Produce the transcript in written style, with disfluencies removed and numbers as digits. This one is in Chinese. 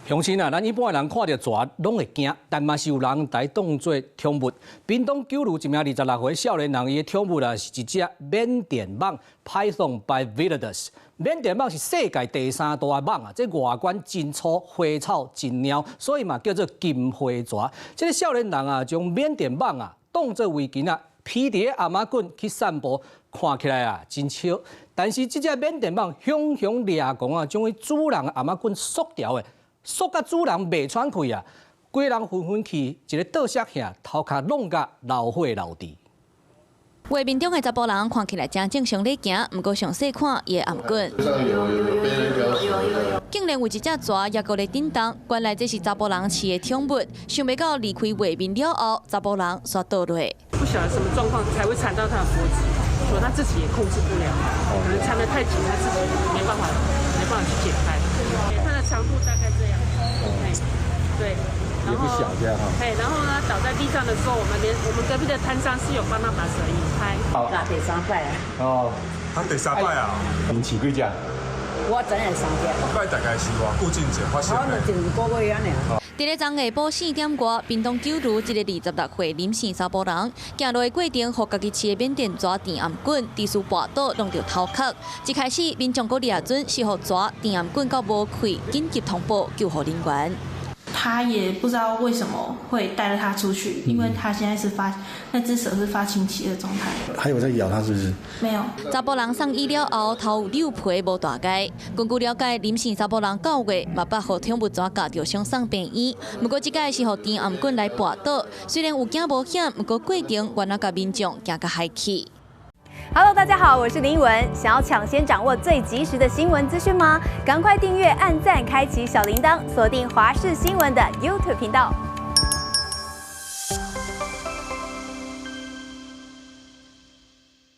乡亲啊，咱一般的人看到蛇拢会惊，但嘛是有人来当作宠物。屏东九如一名26岁少年人，伊的宠物啊是一只缅甸蟒 （Python bivalidus）。缅甸蟒是世界第3大蟒啊，这外观真粗，花草真猫，所以嘛叫做金花蛇。这个少年人啊，将缅甸蟒啊当作围巾啊，披伫阿妈棍去散步，看起来啊真笑。但是这只缅甸蟒凶凶掠狂啊，将伊主人阿妈棍缩掉的。 缩甲主人袂喘气啊！规人昏昏去，一个倒摔下，头壳弄甲老血流滴。画面中的查甫人看起来正正常咧行，不过详细看伊的颔棍，竟然有一只蛇也过来叮当。原来这是查甫人饲的宠物，想袂到离开画面了后，查甫人煞倒落。不晓得什么状况才会缠到他的脖子，所以他自己也控制不了，可能缠得太紧，他自己没办法去解开。它的长度大概这样，对，然后然后呢，倒在地上的时候，我们隔壁的摊商是有帮他把蛇引开。好，那第3摆啊。哦，他第3摆啊。您饲几只？我真系3只。摆大概是偌固定者发现的。我就1个月安尼。伫咧昨下晡4点外，屏东九如一个26岁林姓查甫人，行路的过程，互家己饲的缅甸蛇电颔棍，地势滑倒，弄到头壳。一开始，民众阁抓准是互蛇电颔棍到无开，紧急通报救护人员。 他也不知道为什么会带着他出去，因为他现在是那只蛇是发情期的状态。还有在咬他是不是？没有。查甫人送医了后，头有溜皮，无大碍。根据了解，林姓查甫人9月嘛捌互宠物蛇咬着伤送病院，不过这届是互电颔棍来绊倒，虽然有惊无险，不过过程原来甲民众惊甲害去。 Hello， 大家好，我是林依文。想要抢先掌握最及时的新闻资讯吗？赶快订阅、按赞、开启小铃铛，锁定华视新闻的 YouTube 频道。